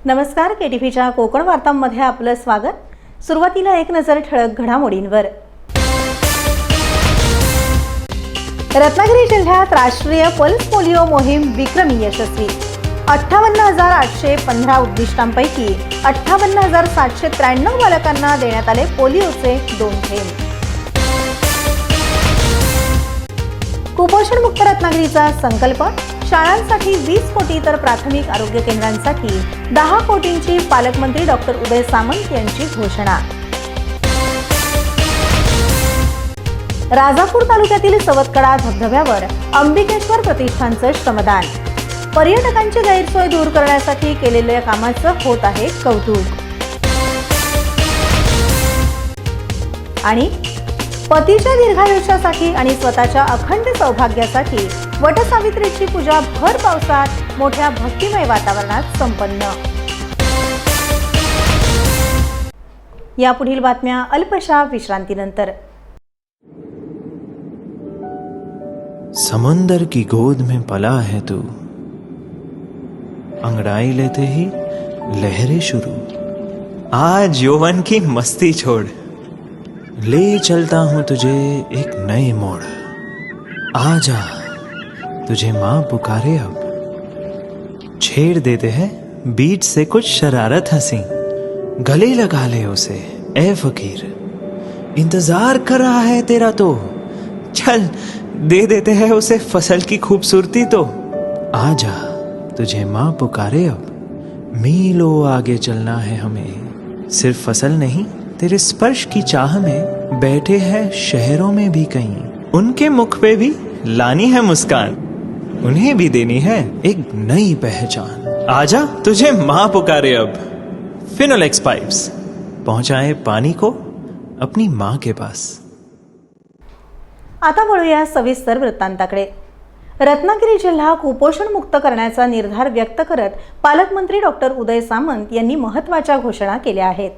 नमस्कार, केटीव्हीच्या कोकण वार्तांमध्ये आपलं स्वागत। सुरुवातीला एक नजर ठळक घडामोडींवर। रत्नागिरी जिल्ह्यात राष्ट्रीय पल्स पोलिओ मोहीम विक्रमी यशस्वी। 58,815 उद्दिष्टांपैकी 58,793 बालकांना देण्यात आले पोलिओचे 2 थेंब। कुपोषणमुक्त रत्नागिरीचा संकल्प, शाळांसाठी 20 कोटी तर प्राथमिक आरोग्य केंद्रांसाठी 10 कोटींची पालकमंत्री डॉक्टर उदय सामंत यांची घोषणा। राजापूर तालुक्यातील सवतकडा धबधब्यावर अंबिकेश्वर प्रतिष्ठानचं श्रमदान। पर्यटकांची गैरसोय दूर करण्यासाठी केलेल्या कामाचं होत आहे कौतुक। आणि पतीच्या दीर्घायुष्यासाठी आणि स्वतःच्या अखंड सौभाग्यासाठी वटसावित्रीची पूजा भर पावसात मोठ्या भक्तिमय वातावरणात संपन्न। यापुढील बातम्या अल्पशा विश्रांतीनंतर। समंदर की गोद में पला है तू, अंगड़ाई लेते ही लहरें शुरू। आज यौवन की मस्ती छोड़, ले चलता हूं तुझे एक नए मोड़। आजा, तुझे माँ पुकारे अब। छेड़ देते हैं बीच से कुछ शरारत हंसी, गले लगा ले उसे ए फकीर। इंतजार कर रहा है तेरा तो, चल दे देते हैं उसे फसल की खूबसूरती तो। आजा, तुझे माँ पुकारे अब। मीलों आगे चलना है हमें, सिर्फ फसल नहीं तेरे स्पर्श की चाह में बैठे हैं शहरों में भी कहीं। उनके मुख पे भी लानी है मुस्कान, उन्हें भी देनी है एक नई पहचान। आजा, तुझे माँ पुकारे अब। फिनोलेक्स पाइप्स पहुंचाए पानी को अपनी माँ के पास। आता वळूया सविस्तर वृत्तांताकडे। रत्नागिरी जिल्हा कुपोषण मुक्त करण्याचा निर्धार व्यक्त करत पालकमंत्री डॉक्टर उदय सामंत यांनी महत्त्वाच्या घोषणा केल्या आहेत।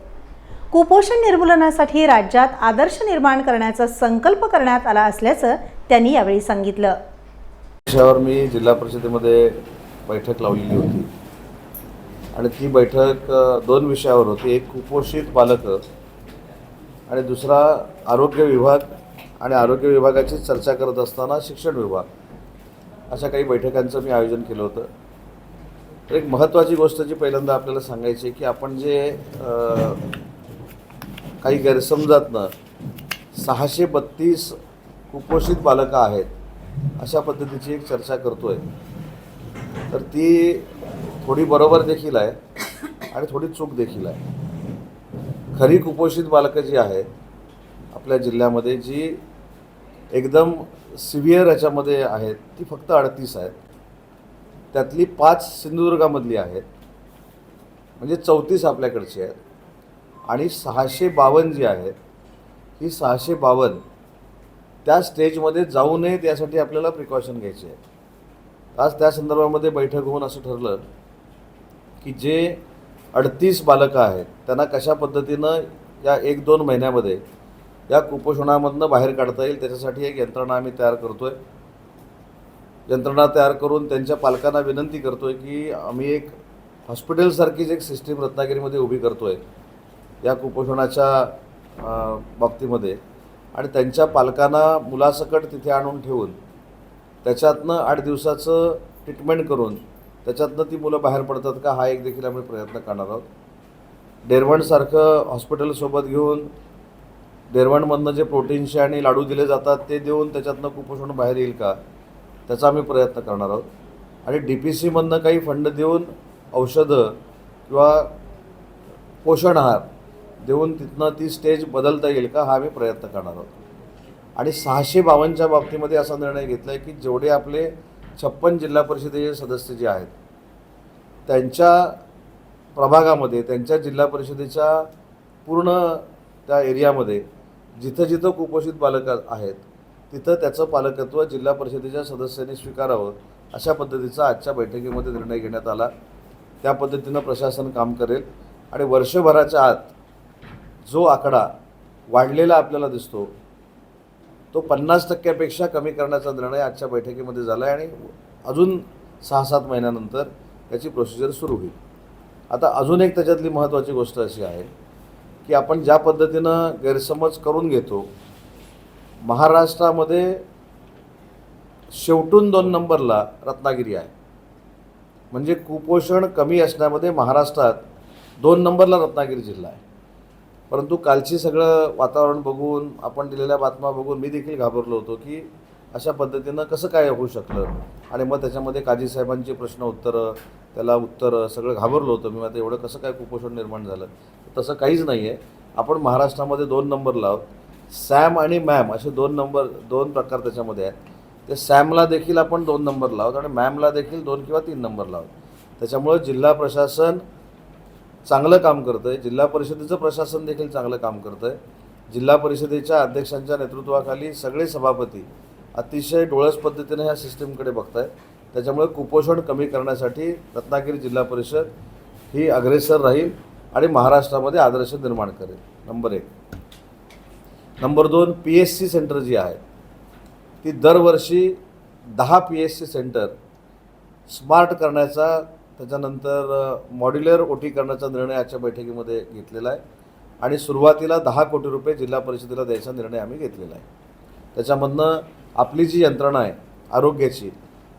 कुपोषण निर्मूलनासाठी राज्यात आदर्श निर्माण करण्याचा संकल्प करण्यात आला असल्याचं त्यांनी यावेळी सांगितलं। विषयावर मी जिल्हा परिषदेमध्ये बैठक लावलेली होती आणि ती बैठक 2 विषयावर होती। एक कुपोषित बालक आणि दुसरा आरोग्य विभाग आणि आरोग्य विभागाची चर्चा करत असताना शिक्षण विभाग, अशा काही बैठकांचं मी आयोजन केलं होतं। तर एक महत्त्वाची गोष्ट जी पहिल्यांदा आपल्याला सांगायची आहे की आपण जे काही गैरसमजातनं 632 कुपोषित बालकं आहेत अशा पद्धतीची एक चर्चा करतोय, तर ती थोडी बरोबर देखील आहे आणि थोडी चूक देखील आहे। खरी कुपोषित बालकं जी आहेत आपल्या जिल्ह्यामध्ये, जी एकदम सिव्हिअर याच्यामध्ये आहेत, ती फक्त 38 आहेत। त्यातली 5 सिंधुदुर्गामधली आहेत, म्हणजे 34 आपल्याकडची आहेत। आणि 652 जी आहेत, ही 652 त्या स्टेजमध्ये जाऊ नयेत यासाठी आपल्याला प्रिकॉशन घ्यायचे आहे। आज त्या संदर्भामध्ये बैठक होऊन असं ठरलं की जे 38 बालकं आहेत त्यांना कशा पद्धतीनं या 1-2 महिन्यामध्ये या कुपोषणामधनं बाहेर काढता येईल, त्याच्यासाठी एक यंत्रणा आम्ही तयार करतो आहे। यंत्रणा तयार करून त्यांच्या पालकांना विनंती करतो आहे की आम्ही एक हॉस्पिटलसारखीच एक सिस्टीम रत्नागिरीमध्ये उभी करतो आहे या कुपोषणाच्या बाबतीमध्ये, आणि त्यांच्या पालकांना मुलासकट तिथे आणून ठेवून त्याच्यातनं 8 दिवसाचं ट्रीटमेंट करून त्याच्यातनं ती मुलं बाहेर पडतात का, हा एक देखील आम्ही प्रयत्न करणार आहोत। डेरवणसारखं हॉस्पिटलसोबत घेऊन डेरवणमधनं जे प्रोटीन्सचे आणि लाडू दिले जातात ते देऊन त्याच्यातनं कुपोषण बाहेर येईल का, त्याचा आम्ही प्रयत्न करणार आहोत। आणि DPCमधनं काही फंड देऊन औषधं किंवा पोषण आहार देऊन तिथनं ती स्टेज बदलता येईल का, हा आम्ही प्रयत्न करणार आहोत। आणि 652च्या बाबतीमध्ये असा निर्णय घेतला आहे की जेवढे आपले 56 जिल्हा परिषदेचे सदस्य जे आहेत त्यांच्या प्रभागामध्ये, त्यांच्या जिल्हा परिषदेच्या पूर्ण त्या एरियामध्ये जिथं जिथं कुपोषित बालकं आहेत तिथं त्याचं पालकत्व जिल्हा परिषदेच्या सदस्यांनी स्वीकारावं, अशा पद्धतीचा आजच्या बैठकीमध्ये निर्णय घेण्यात आला। त्या पद्धतीनं प्रशासन काम करेल आणि वर्षभराच्या आत जो आकडा वाढलेला आपल्याला दिसतो तो 50% कमी करण्याचा निर्णय आजच्या बैठकीमध्ये झाला आहे आणि अजून 6-7 महिन्यानंतर त्याची प्रोसिजर सुरू होईल। आता अजून एक त्याच्यातली महत्त्वाची गोष्ट अशी आहे की आपण ज्या पद्धतीनं गैरसमज करून घेतो, महाराष्ट्रामध्ये शेवटून 2 नंबरला रत्नागिरी आहे. म्हणजे कुपोषण कमी असण्यामध्ये महाराष्ट्रात 2 नंबरला रत्नागिरी जिल्हा आहे. परंतु कालची सगळं वातावरण बघून, आपण दिलेल्या बातम्या बघून मी देखील घाबरलो होतो की अशा पद्धतीनं कसं काय होऊ शकलं. आणि मग त्याच्यामध्ये काजी साहेबांची प्रश्न उत्तरं, त्याला उत्तरं, सगळं घाबरलो होतं मी. आता एवढं कसं काय कुपोषण निर्माण झालं. तसं काहीच नाही आहे. आपण महाराष्ट्रामध्ये 2 नंबरला आहोत. सॅम आणि मॅम असे 2 प्रकार त्याच्यामध्ये आहेत. ते सॅमला देखील आपण 2 नंबरला आहोत आणि मॅमला देखील 2 किंवा 3 नंबरला आहोत. त्याच्यामुळं जिल्हा प्रशासन चांगलं काम करतं आहे. जिल्हा परिषदेचं प्रशासन देखील चांगलं काम करतं आहे. जिल्हा परिषदेच्या अध्यक्षांच्या नेतृत्वाखाली सगळे सभापती अतिशय डोळस पद्धतीने ह्या सिस्टीमकडे बघत आहेत. त्याच्यामुळे कुपोषण कमी करण्यासाठी रत्नागिरी जिल्हा परिषद ही अग्रेसर राहील आणि महाराष्ट्रामध्ये आदर्श निर्माण करेल. नंबर 1. नंबर 2, PSC सेंटर जी आहेत ती दरवर्षी 10 PSC सेंटर स्मार्ट करण्याचा, त्याच्यानंतर मॉड्युलर OT करण्याचा निर्णय आजच्या बैठकीमध्ये घेतलेला आहे. आणि सुरुवातीला 10 कोटी रुपये जिल्हा परिषदेला द्यायचा निर्णय आम्ही घेतलेला आहे. त्याच्यामधनं आपली जी यंत्रणा आहे आरोग्याची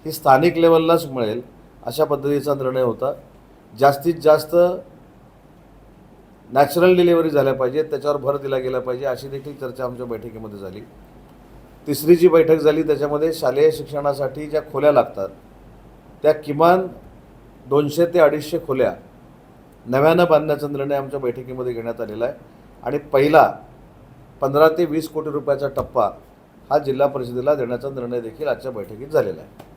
ही स्थानिक लेवललाच मिळेल अशा पद्धतीचा निर्णय होता. जास्तीत जास्त नॅचरल डिलिव्हरी झाल्या पाहिजेत, त्याच्यावर भर दिला गेला पाहिजे अशी देखील चर्चा आमच्या बैठकीमध्ये झाली. 3री जी बैठक झाली त्याच्यामध्ये शालेय शिक्षणासाठी ज्या खोल्या लागतात त्या किमान 200 ते 250 खोल्या नव्यानं बांधण्याचा निर्णय आमच्या बैठकीमध्ये घेण्यात आलेला आहे. आणि पहिला 15 ते 20 कोटी रुपयाचा टप्पा हा जिल्हा परिषदेला देण्याचा निर्णय देखील आजच्या बैठकीत झालेला आहे.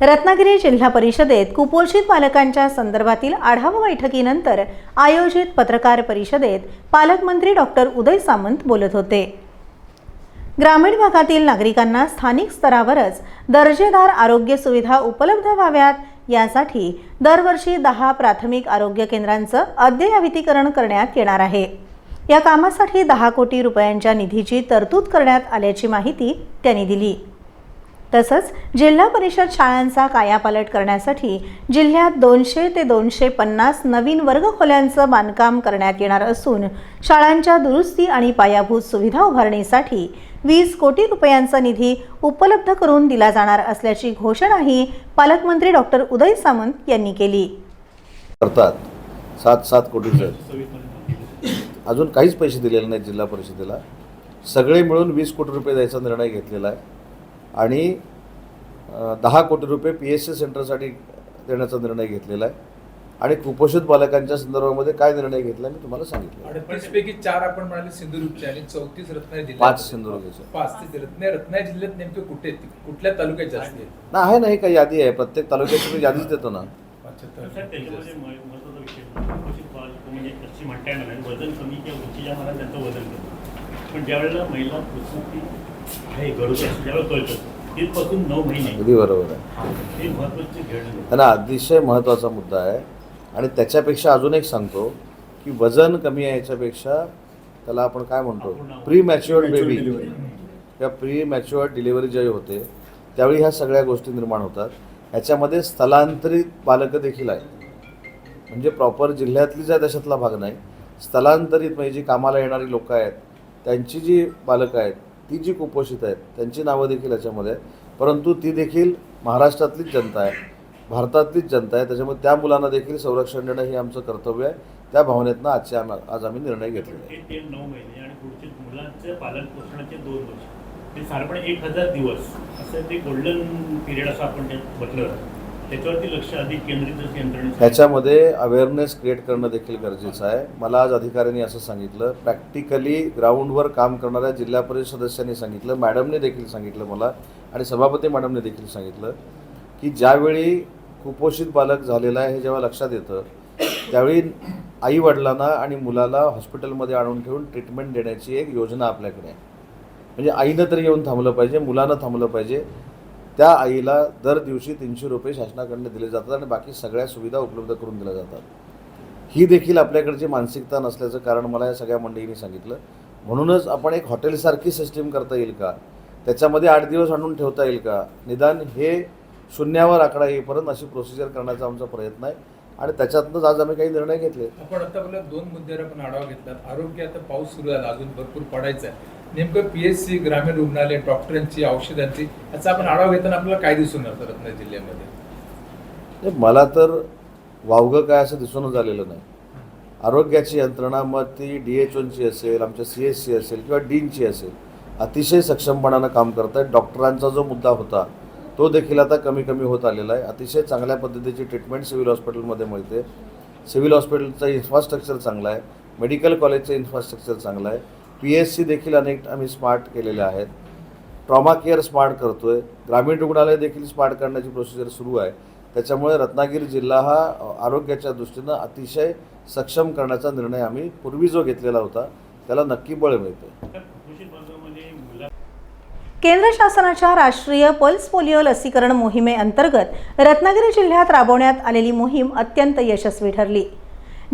रत्नागिरी जिल्हा परिषदेत कुपोषित बालकांच्या संदर्भातील आढावा बैठकीनंतर आयोजित पत्रकार परिषदेत पालकमंत्री डॉक्टर उदय सामंत बोलत होते. ग्रामीण भागातील नागरिकांना स्थानिक स्तरावरच दर्जेदार आरोग्य सुविधा उपलब्ध व्हाव्यात यासाठी दरवर्षी 10 प्राथमिक आरोग्य केंद्रांचं अद्ययावतीकरण करण्यात येणार आहे. या कामासाठी 10 कोटी रुपयांच्या निधीची तरतूद करण्यात आल्याची माहिती त्यांनी दिली. तसंच जिल्हा परिषद शाळांचा कायापालट करण्यासाठी जिल्ह्यात 200 ते 250 नवीन वर्गखोल्यांचं बांधकाम करण्यात येणार असून शाळांच्या दुरुस्ती आणि पायाभूत सुविधा उभारणीसाठी 20 कोटी रुपयांचा निधी उपलब्ध करून दिला जाणार असल्याची घोषणाही पालकमंत्री डॉक्टर उदय सामंत यांनी केली. करतात 7 कोटीचं अजून काहीच पैसे दिलेले नाहीत जिल्हा परिषदेला. सगळे मिळून 20 कोटी रुपये द्यायचा निर्णय घेतलेला आहे. आणि 10 कोटी रुपये PSC सेंटरसाठी देण्याचा निर्णय घेतलेला आहे. आणि कुपोषित बालकांच्या संदर्भामध्ये काय निर्णय घेतला मी तुम्हाला सांगितलं. 38 पैकी 4 आपण म्हणाले सिंधुदुर्गचे आणि 34 रत्नागिरी जिल्ह्यात. 5 सिंधुदुर्गचे. 5 रत्नागिरी जिल्ह्यात नेमके कुठल्या तालुक्यात जास्त आहे? ना आहे ना, ही काही यादी आहे. प्रत्येक तालुक्याची मी यादीच देतो ना. त्याच्यामध्ये महत्त्वाचा विषय कुपोषित बालक म्हणजे कशी म्हणता येणार नाही, वजन कमी किंवा उंचीच्या मला त्यांचं वजन कमी. पण ज्यावेळेला महिला प्रसूती आहे गरोदर ज्यावेळेला कळतं तिथपासून 9 महिने. अगदी बरोबर आहे. हे महत्त्वाचे घेणं ना अतिशय महत्त्वाचा मुद्दा आहे. आणि त्याच्यापेक्षा अजून एक सांगतो की वजन कमी आहे याच्यापेक्षा त्याला आपण काय म्हणतो प्री मॅच्युअर्ड बेबी किंवा प्री मॅच्युअर्ड डिलिव्हरी ज्यावेळी होते त्यावेळी ह्या सगळ्या गोष्टी निर्माण होतात. ह्याच्यामध्ये स्थलांतरित बालकं देखील आहेत. म्हणजे प्रॉपर जिल्ह्यातली ज्या देशातला भाग नाही, स्थलांतरित म्हणजे जी कामाला येणारी लोकं आहेत त्यांची जी बालकं आहेत ती जी कुपोषित आहेत त्यांची नावं देखील याच्यामध्ये आहेत. परंतु ती देखील महाराष्ट्रातलीच जनता आहे, भारतातलीच जनता आहे. त्याच्यामुळे त्या मुलांना देखील संरक्षण देणं हे आमचं कर्तव्य आहे. त्या भावनेतनं आज आम्ही निर्णय घेतलेला आहे. ते 9 महिने आणि पुढचे मुलांचे पालन पोषणाचे 2 वर्ष ते साधारणपणे 1000 दिवस असं ते गोल्डन पिरियड असं आपण ते म्हटलं. त्याच्यावरती लक्ष अधिक केंद्रित यंत्रणेचं ह्याच्यामध्ये अवेअरनेस क्रिएट करणं देखील गरजेचं आहे. मला आज अधिकाऱ्यांनी असं सांगितलं, प्रॅक्टिकली ग्राउंडवर काम करणाऱ्या जिल्हा परिषद सदस्यांनी सांगितलं, मॅडमने देखील सांगितलं मला आणि सभापती मॅडमने देखील सांगितलं की ज्यावेळी कुपोषित बालक झालेलं आहे हे जेव्हा लक्षात येतं त्यावेळी आईवडिलांना आणि मुलाला हॉस्पिटलमध्ये आणून ठेवून ट्रीटमेंट देण्याची एक योजना आपल्याकडे आहे. म्हणजे आईनं तरी येऊन थांबलं पाहिजे, मुलानं थांबलं पाहिजे. त्या आईला दर दिवशी 300 रुपये शासनाकडून दिले जातात आणि बाकी सगळ्या सुविधा उपलब्ध करून दिल्या जातात. ही देखील आपल्याकडची मानसिकता नसल्याचं कारण मला या सगळ्या मंडळींनी सांगितलं. म्हणूनच आपण एक हॉटेलसारखी सिस्टीम करता येईल का, त्याच्यामध्ये 8 दिवस आणून ठेवता येईल का, निदान हे शून्यावर आकडा येईपर्यंत अशी प्रोसिजर करण्याचा आमचा प्रयत्न आहे. आणि त्याच्यातनंच आज आम्ही काही निर्णय घेतले. आपण आता बोलला 2 मुद्द्यावर आपण आढावा घेतलात. आरोग्य, आता पाऊस सुरू झाला, अजून भरपूर पडायचा आहे. नेमकं PSC, ग्रामीण रुग्णालय, डॉक्टरांची, औषधांची याचा आपण आढावा घेताना आपल्याला काय दिसून येतं रत्नागिरी जिल्ह्यामध्ये? मला तर वावगं काय असं दिसूनच आलेलं नाही. आरोग्याची यंत्रणा, मग ती DHOची असेल, आमच्या CSC असेल किंवा डीनची असेल, अतिशय सक्षमपणानं काम करत आहेत. डॉक्टरांचा जो मुद्दा होता तो देखील आता कमी कमी होत आलेला आहे. अतिशय चांगल्या पद्धतीची ट्रीटमेंट सिव्हिल हॉस्पिटलमध्ये मिळते. सिव्हिल हॉस्पिटलचं इन्फ्रास्ट्रक्चर चांगलं आहे, मेडिकल कॉलेजचं इन्फ्रास्ट्रक्चर चांगलं आहे. PSC देखील अनेक आम्ही स्मार्ट केलेले आहेत. ट्रॉमा केअर स्मार्ट करतो आहे. ग्रामीण रुग्णालय देखील स्मार्ट करण्याची प्रोसिजर सुरू आहे. त्याच्यामुळे रत्नागिरी जिल्हा हा आरोग्याच्या दृष्टीनं अतिशय सक्षम करण्याचा निर्णय आम्ही पूर्वी जो घेतलेला होता त्याला नक्की बळ मिळते. कुपोषित वर्गामध्ये मुला केंद्र शासनाच्या राष्ट्रीय पल्स पोलिओ लसीकरण मोहिमेअंतर्गत रत्नागिरी जिल्ह्यात राबवण्यात आलेली मोहीम अत्यंत यशस्वी ठरली.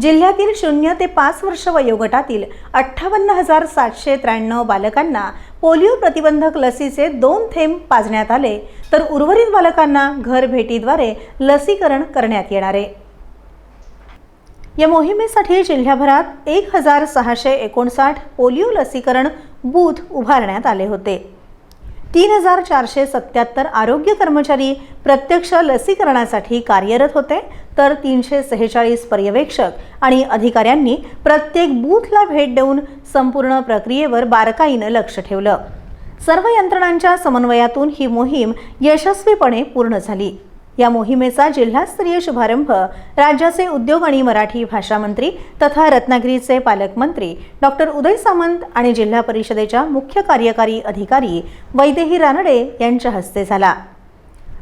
जिल्ह्यातील 0 ते 5 वर्ष वयोगटातील 58,793 बालकांना पोलिओ प्रतिबंधक लसीचे 2 थेंब पाजण्यात आले, तर उर्वरित बालकांना घरभेटीद्वारे लसीकरण करण्यात येणार आहे. या मोहिमेसाठी जिल्ह्याभरात 1,659 पोलिओ लसीकरण बूथ उभारण्यात आले होते. 3,477 आरोग्य कर्मचारी प्रत्यक्ष लसीकरणासाठी कार्यरत होते, तर 346 पर्यवेक्षक आणि अधिकाऱ्यांनी प्रत्येक बूथला भेट देऊन संपूर्ण प्रक्रियेवर बारकाईनं लक्ष ठेवलं. सर्व यंत्रणांच्या समन्वयातून ही मोहीम यशस्वीपणे पूर्ण झाली. या मोहिमेचा जिल्हास्तरीय शुभारंभ राज्याचे उद्योग आणि मराठी भाषा मंत्री तथा रत्नागिरीचे पालकमंत्री डॉक्टर उदय सामंत आणि जिल्हा परिषदेच्या मुख्य कार्यकारी अधिकारी वैदेही रानडे यांच्या हस्ते झाला.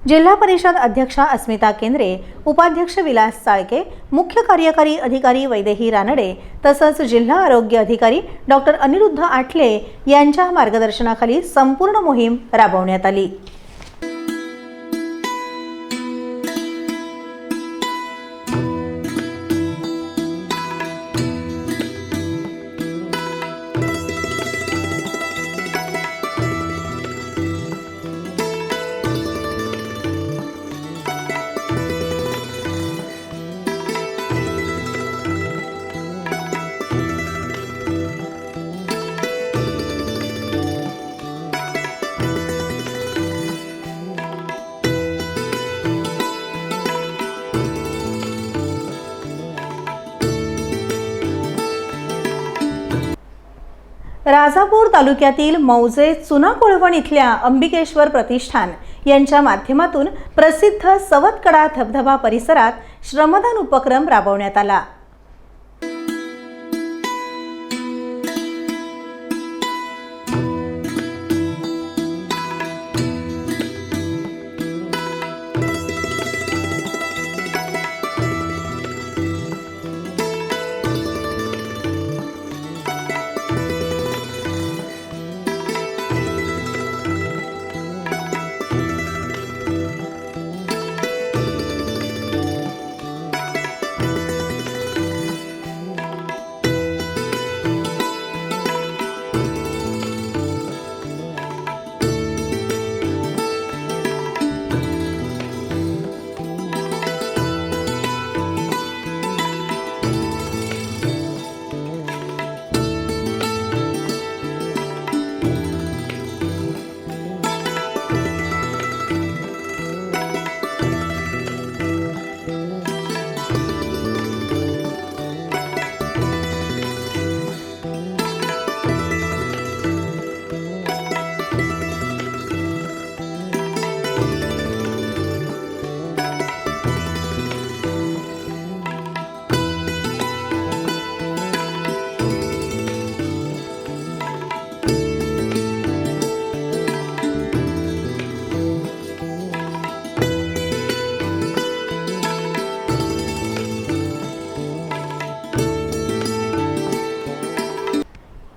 जिल्हा परिषद अध्यक्षा अस्मिता केंद्रे, उपाध्यक्ष विलास चाळके, मुख्य कार्यकारी अधिकारी वैदेही रानडे तसंच जिल्हा आरोग्य अधिकारी डॉक्टर अनिरुद्ध आठले यांच्या मार्गदर्शनाखाली संपूर्ण मोहीम राबवण्यात आली. राजापूर तालुक्यातील मौजे चुना कोळवण इथल्या अंबिकेश्वर प्रतिष्ठान यांच्या माध्यमातून प्रसिद्ध सवतकडा धबधबा परिसरात श्रमदान उपक्रम राबवण्यात आला.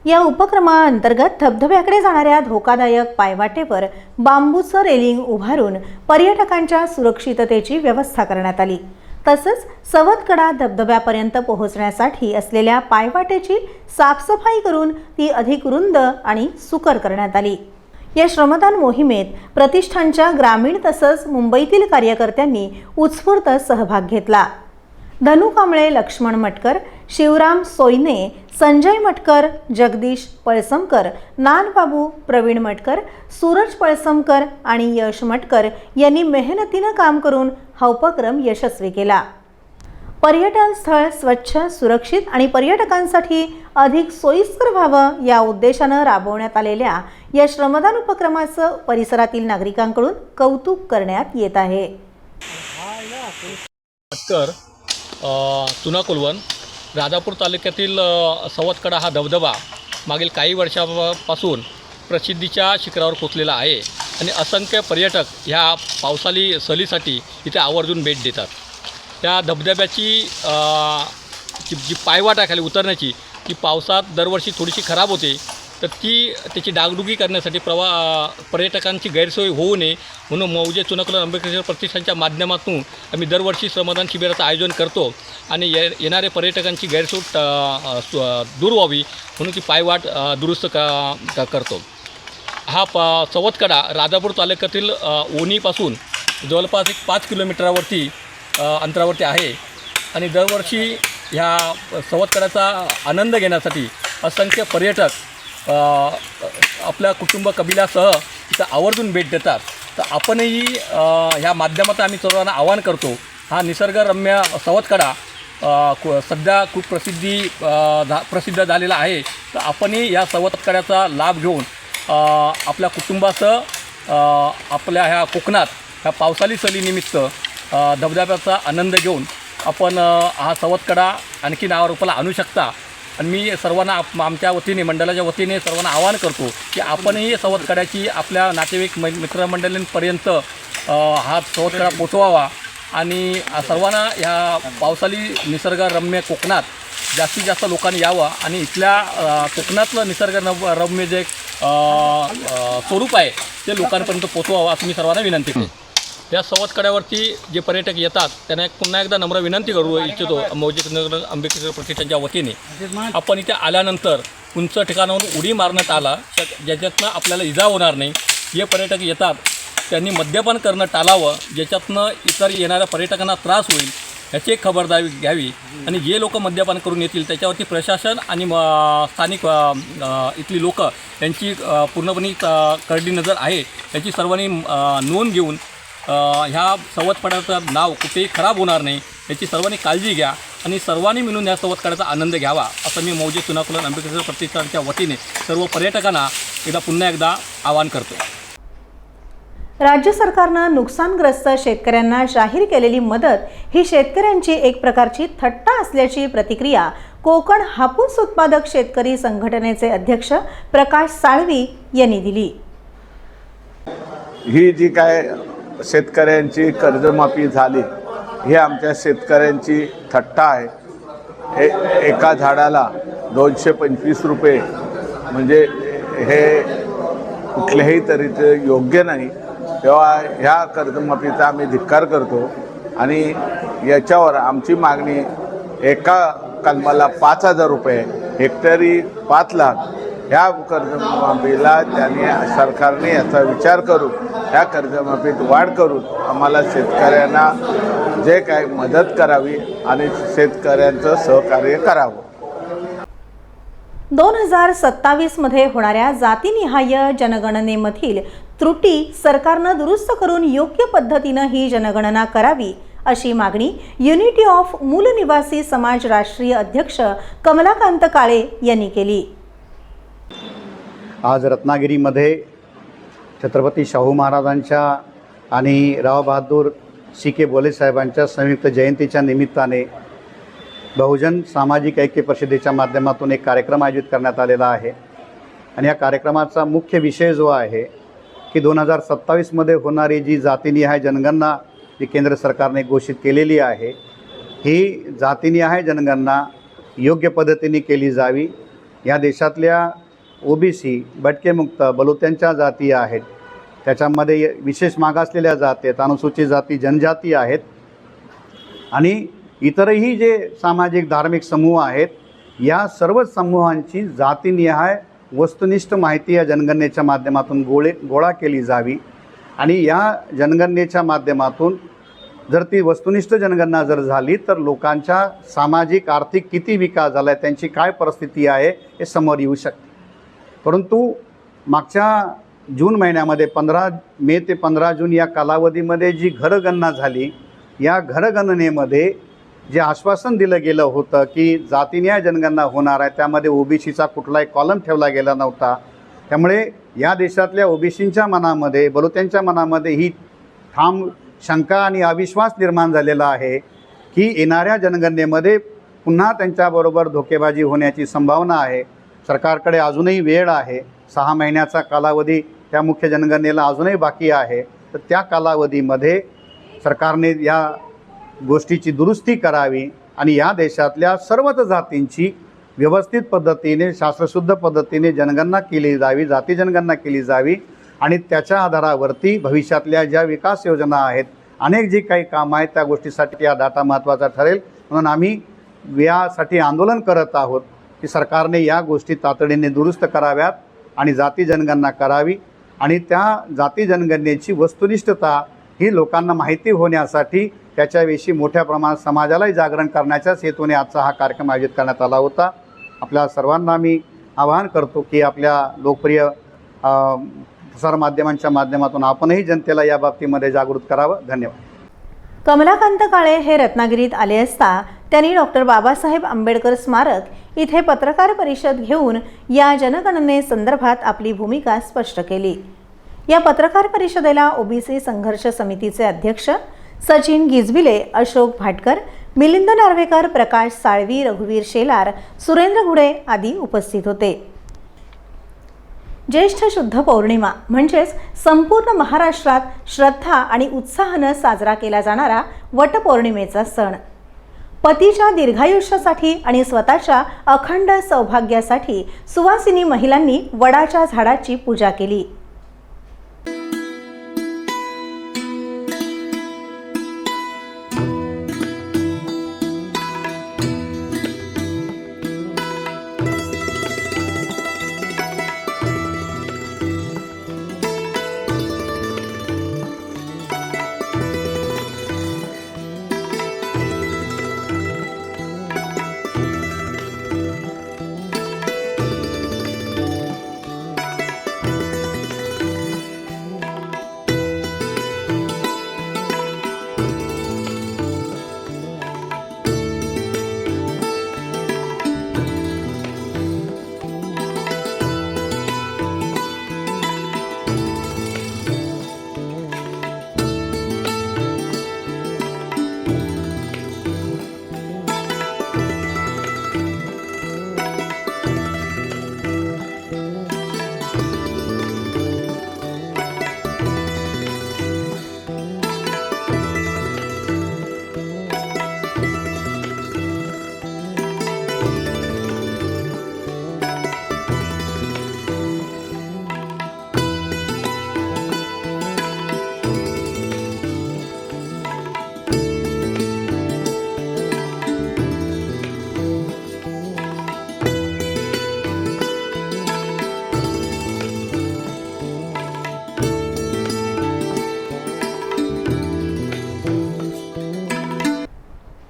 या उपक्रमाअंतर्गत धबधब्याकडे जाणाऱ्या धोकादायक पायवाटेवर बांबूचं रेलिंग उभारून पर्यटकांच्या सुरक्षिततेची व्यवस्था करण्यात आली. तसंच सवतकडा धबधब्यापर्यंत पोहोचण्यासाठी असलेल्या पायवाटेची साफसफाई करून ती अधिक रुंद आणि सुकर करण्यात आली. या श्रमदान मोहिमेत प्रतिष्ठानच्या ग्रामीण तसंच मुंबईतील कार्यकर्त्यांनी उत्स्फूर्त सहभाग घेतला. धनु कांबळे, लक्ष्मण मटकर, शिवराम सोयने, संजय मटकर, जगदीश पळसमकर, नानबाबू, प्रवीण मटकर, सूरज पळसमकर आणि यश मटकर यांनी मेहनतीनं काम करून हा उपक्रम यशस्वी केला. पर्यटन स्थळ स्वच्छ, सुरक्षित आणि पर्यटकांसाठी अधिक सोयीस्कर व्हावं या उद्देशानं राबवण्यात आलेल्या या श्रमदान उपक्रमाचं परिसरातील नागरिकांकडून कौतुक करण्यात येत आहे. मटकर, चुना कोलवण, राजापूर तालुक्यातील सवतकडा हा धबधबा मागील काही वर्षापासून प्रसिद्धीच्या शिखरावर पोचलेला आहे आणि असंख्य पर्यटक ह्या पावसाळी सहलीसाठी इथे आवर्जून भेट देतात. त्या धबधब्याची जी पायवाट आहे खाली उतरण्याची ती पावसात दरवर्षी थोडीशी खराब होते, तर त्याची डागडुगी करण्यासाठी पर्यटकांची गैरसोय होऊ नये म्हणून मौजे चुनाकोलवन आंबेडकर प्रतिष्ठानच्या माध्यमातून आम्ही दरवर्षी श्रमदान शिबिराचं आयोजन करतो आणि येणाऱ्या पर्यटकांची गैरसोय दूर व्हावी म्हणून ती पायवाट दुरुस्त करतो. हा सवतकडा राजापूर तालुक्यातील ओणीपासून जवळपास 5 किलोमीटरवरती अंतरावरती आहे आणि दरवर्षी ह्या सवतकड्याचा आनंद घेण्यासाठी असंख्य पर्यटक आपल्या कुटुंब कबिलासह इथं आवर्जून भेट देतात. तर आपणही ह्या माध्यमातून आम्ही सर्वांना आवाहन करतो. हा निसर्गरम्य सवतकडा सध्या खूप प्रसिद्ध झालेला आहे. तर आपणही या सवतकड्याचा लाभ घेऊन आपल्या कुटुंबासह आपल्या ह्या कोकणात ह्या पावसाळी सहलीनिमित्त धबधब्याचा आनंद घेऊन आपण हा सवतकडा आणखी नावारूपाला आणू शकता. आणि मी सर्वांना आमच्या वतीने मंडळाच्या वतीने सर्वांना आवाहन करतो की आपणही सवतकड्याची आपल्या नातेवाईक मित्रमंडळींपर्यंत हा सवतकडा पोचवावा आणि सर्वांना ह्या पावसाळी निसर्गरम्य कोकणात जास्तीत जास्त लोकांनी यावं आणि इथल्या कोकणातलं निसर्गरम्य जे स्वरूप आहे ते लोकांपर्यंत पोचवावं असं मी सर्वांना विनंती करतो. या सवतकड्यावरती जे पर्यटक येतात त्यांना पुन्हा एकदा नम्र विनंती करू इच्छितो मौजे चुनाकोलवन आंबेडकर प्रतिष्ठानच्या वतीने आपण इथे आल्यानंतर उंच ठिकाणावरून उडी मारण्यात आला ज्याच्यातनं आपल्याला इजा होणार नाही. जे पर्यटक येतात त्यांनी मद्यपान करणं टाळावं ज्याच्यातनं इतर येणाऱ्या पर्यटकांना त्रास होईल ह्याची एक खबरदारी घ्यावी आणि जे लोक मद्यपान करून येतील त्याच्यावरती प्रशासन आणि स्थानिक इथली लोक यांची पूर्णपणे करडी नजर आहे. याची सर्वांनी नोंद घेऊन ह्या सवतकड्याचं नाव कुठेही खराब होणार नाही याची सर्वांनी काळजी घ्या आणि सर्वांनी मिळून या सवतकड्याचा आनंद घ्यावा असं मी मौजे चुनाकोलवन आंबेडकर प्रतिष्ठानच्या वतीने सर्व पर्यटकांना पुन्हा एकदा आवाहन करतो. राज्य सरकारनं नुकसानग्रस्त शेतकऱ्यांना जाहीर केलेली मदत ही शेतकऱ्यांची एक प्रकारची थट्टा असल्याची प्रतिक्रिया कोकण हापूस उत्पादक शेतकरी संघटनेचे अध्यक्ष प्रकाश साळवी यांनी दिली. ही जी काय शेतकऱ्यांची कर्जमाफी झाली ही आमच्या शेतकऱ्यांची थट्टा आहे. एका झाडाला 225 रुपये म्हणजे हे कुठल्याही तऱ्हेचं योग्य नाही. तेव्हा ह्या कर्जमाफीचा आम्ही धिक्कार करतो आणि याच्यावर आमची मागणी एका कलमाला 5,000 रुपये, हेक्टरी 5 लाख ह्या कर्जमाफीला त्यांनी सरकारने याचा विचार करून ह्या कर्जमाफीत वाढ करून आम्हाला शेतकऱ्यांना जे काही मदत करावी आणि शेतकऱ्यांचं सहकार्य करावं. 2027 मध्ये होणाऱ्या जातीनिहाय जनगणनेमधील त्रुटी सरकारनं दुरुस्त करून योग्य पद्धतीनं ही जनगणना करावी अशी मागणी युनिटी ऑफ मूल निवासी समाज राष्ट्रीय अध्यक्ष कमलाकांत काळे यांनी केली. आज रत्नागिरीमध्ये छत्रपती शाहू महाराजांच्या आणि राव बहादूर सी.के. बोले साहेबांच्या संयुक्त जयंतीच्या निमित्ताने बहुजन सामाजिक ऐक्य परिषदेच्या माध्यमातून एक कार्यक्रम आयोजित करण्यात आलेला आहे आणि या कार्यक्रमाचा मुख्य विषय जो आहे की 2027 होणारी जी जातीनिहाय जनगणना जी केंद्र सरकारने घोषित केलेली आहे ही जातीनिहाय जनगणना योग्य पद्धतीने केली जावी. या देशातल्या OBC भटकेमुक्त बलुत्यांच्या जाती आहेत, त्याच्यामध्ये विशेष मागासलेल्या जाती आहेत, अनुसूचित जाती जनजाती आहेत आणि इतरही जे सामाजिक धार्मिक समूह आहेत या सर्व समूहांची जातीनिहाय वस्तुनिष्ठ माहिती या जनगणनेच्या माध्यमातून गोळा केली जावी आणि या जनगणनेच्या माध्यमातून जर ती वस्तुनिष्ठ जनगणना जर झाली तर लोकांच्या सामाजिक आर्थिक किती विकास झाला आहे, त्यांची काय परिस्थिती आहे हे समोर येऊ शकते. परंतु मागच्या जून महिन्यामध्ये 15 मे ते 15 जून या कालावधीमध्ये जी घरगणना झाली, या घरगणनेमध्ये जे आश्वासन दिलं गेलं होतं की जातीन्याय जनगणना होणार आहे, त्यामध्ये ओबीसीचा कुठलाही कॉलम ठेवला गेला नव्हता. त्यामुळे या देशातल्या ओबीसींच्या मनामध्ये, बलुत्यांच्या मनामध्ये ही ठाम शंका आणि अविश्वास निर्माण झालेला आहे की येणाऱ्या जनगणनेमध्ये पुन्हा त्यांच्याबरोबर धोकेबाजी होण्याची संभावना आहे. सरकारकडे अजूनही वेळ आहे, 6 महिन्याचा कालावधी त्या मुख्य जनगणनेला अजूनही बाकी आहे. तर त्या कालावधीमध्ये सरकारने या गोष्टीची दुरुस्ती करावी आणि या देशातल्या सर्वच जातींची व्यवस्थित पद्धतीने, शास्त्रशुद्ध पद्धतीने जनगणना केली जावी, जाती जनगणना केली जावी आणि त्याच्या आधारावरती भविष्यातल्या ज्या विकास योजना आहेत, अनेक जी काही कामं आहेत, त्या गोष्टीसाठी हा डाटा महत्त्वाचा ठरेल. म्हणून आम्ही यासाठी आंदोलन करत आहोत की सरकारने या गोष्टी तातडीने दुरुस्त कराव्यात आणि जाती जनगणना करावी आणि त्या जाती जनगणनेची वस्तुनिष्ठता ही लोकांना माहिती होण्यासाठी त्याच्याविषयी मोठ्या प्रमाणात समाजालाही जागरण करण्याच्याच हेतूने आजचा हा कार्यक्रम आयोजित करण्यात आला होता. आपल्या सर्वांना मी आवाहन करतो की आपल्या लोकप्रिय प्रसारमाध्यमांच्या माध्यमातून आपणही जनतेला या बाबतीमध्ये जागृत करावं. धन्यवाद. कमलाकांत काळे हे रत्नागिरीत आले असता त्यांनी डॉक्टर बाबासाहेब आंबेडकर स्मारक इथे पत्रकार परिषद घेऊन या जनगणनेसंदर्भात आपली भूमिका स्पष्ट केली. या पत्रकार परिषदेला ओबीसी संघर्ष समितीचे अध्यक्ष सचिन गिजबिले, अशोक भाटकर, मिलिंद नार्वेकर, प्रकाश साळवी, रघुवीर शेलार, सुरेंद्र घुडे आदी उपस्थित होते. ज्येष्ठ शुद्ध पौर्णिमा म्हणजेच संपूर्ण महाराष्ट्रात श्रद्धा आणि उत्साहानं साजरा केला जाणारा वटपौर्णिमेचा सण. पतीच्या दीर्घायुष्यासाठी आणि स्वतःच्या अखंड सौभाग्यासाठी सुवासिनी महिलांनी वडाच्या झाडाची पूजा केली.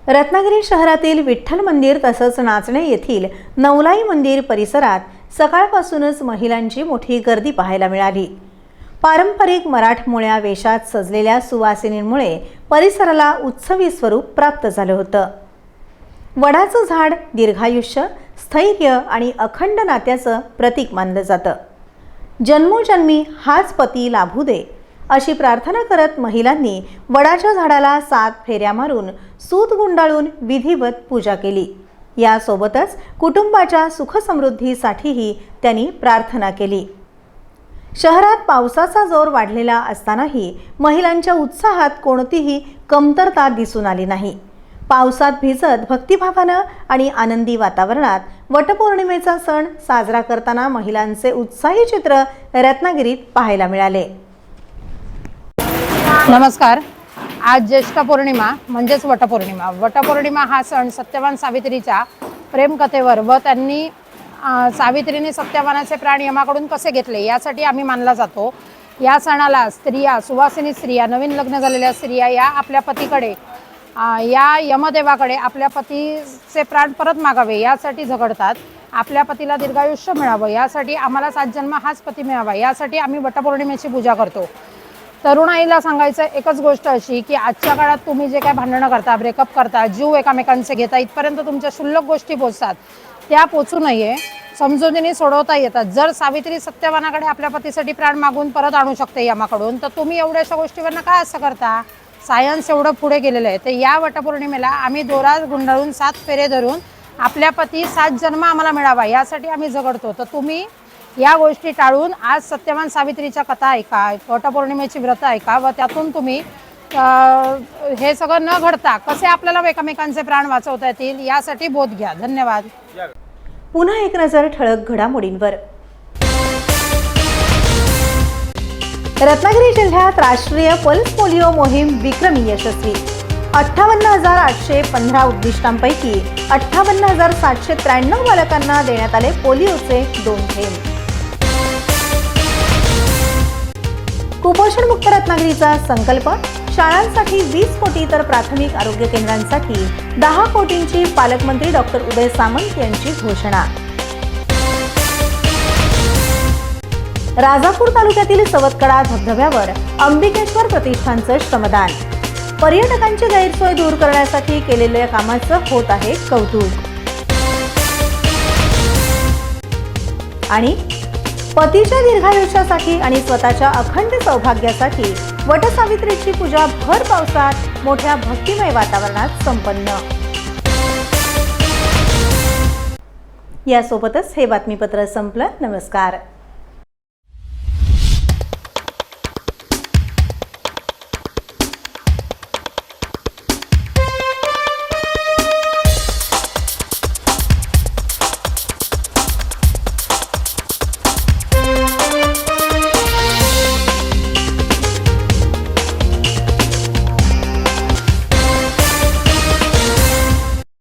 रत्नागिरी शहरातील विठ्ठल मंदिर तसंच नाचणे येथील नवलाई मंदिर परिसरात सकाळपासूनच महिलांची मोठी गर्दी पाहायला मिळाली. पारंपरिक मराठमोळ्या वेशात सजलेल्या सुवासिनींमुळे परिसराला उत्सवी स्वरूप प्राप्त झालं होतं. वडाचं झाड दीर्घायुष्य, स्थैर्य आणि अखंड नात्याचं प्रतीक मानलं जातं. जन्मोजन्मी हाच पती लाभू दे अशी प्रार्थना करत महिलांनी वडाच्या झाडाला 7 फेऱ्या मारून सूत गुंडाळून विधिवत पूजा केली. यासोबतच कुटुंबाच्या सुखसमृद्धीसाठीही त्यांनी प्रार्थना केली. शहरात पावसाचा जोर वाढलेला असतानाही महिलांच्या उत्साहात कोणतीही कमतरता दिसून आली नाही. पावसात भिजत भक्तिभावानं आणि आनंदी वातावरणात वटपौर्णिमेचा सण साजरा करताना महिलांचे उत्साही चित्र रत्नागिरीत पाहायला मिळाले. नमस्कार. आज ज्येष्ठ पौर्णिमा म्हणजेच वटपौर्णिमा. वटपौर्णिमा हा सण सत्यवान सावित्रीच्या प्रेमकथेवर व त्यांनी सावित्रीने सत्यवानाचे प्राण यमाकडून कसे घेतले यासाठी आम्ही मानला जातो. या सणाला स्त्रिया, सुवासिनी स्त्रिया, नवीन लग्न झालेल्या स्त्रिया या आपल्या पतीकडे, या यमदेवाकडे आपल्या पतीचे प्राण परत मागावे यासाठी झगडतात. आपल्या पतीला दीर्घायुष्य मिळावं यासाठी, आम्हाला 7 जन्म हाच पती मिळावा यासाठी आम्ही वटपौर्णिमेची पूजा करतो. तरुणाईला सांगायचं एकच गोष्ट अशी की आजच्या काळात तुम्ही जे काय भांडणं करता, ब्रेकअप करता, जीव एकामेकांचे घेता, इथपर्यंत तुमच्या क्षुल्लक गोष्टी पोचतात, त्या पोचू नये, समजुतीने सोडवता येतात. जर सावित्री सत्यवानाकडे आपल्या पतीसाठी प्राण मागून परत आणू शकते यमाकडून, तर तुम्ही एवढ्याशा गोष्टीवरनं काय असं करता? सायन्स एवढं पुढे गेलेलं आहे. तर या वटपौर्णिमेला आम्ही दोरा गुंडाळून 7 फेरे धरून आपल्या पती 7 जन्म आम्हाला मिळावा यासाठी आम्ही झगडतो. तर तुम्ही या गोष्टी टाळून आज सत्यवान सावित्रीच्या कथा ऐका, वटपौर्णिमेची व्रत ऐका व त्यातून तुम्ही हे सगळं न घडता कसे आपल्याला एकमेकांचे प्राण वाचवता येतील यासाठी बोध घ्या. धन्यवाद. पुन्हा एक नजर ठळक घडामोडींवर. रत्नागिरी जिल्ह्यात राष्ट्रीय पल्स पोलिओ मोहीम विक्रमी यशस्वी. 58,815 उद्दिष्टांपैकी 58,793 बालकांना देण्यात आले पोलिओचे 2 थेंब. कुपोषणमुक्त रत्नागिरीचा संकल्प. शाळांसाठी 20 कोटी तर प्राथमिक आरोग्य केंद्रांसाठी 10 कोटींची पालकमंत्री डॉक्टर उदय सामंत यांची घोषणा. राजापूर तालुक्यातील सवतकडा धबधब्यावर अंबिकेश्वर प्रतिष्ठानचं श्रमदान. पर्यटकांची गैरसोय दूर करण्यासाठी केलेल्या कामाचं होत आहे कौतुक. आणि पतीच्या दीर्घायुष्यासाठी आणि स्वतःच्या अखंड सौभाग्यासाठी वटसावित्रीची पूजा भर पावसात मोठ्या भक्तिमय वातावरणात संपन्न. यासोबतच हे बातमीपत्र संपलं. नमस्कार.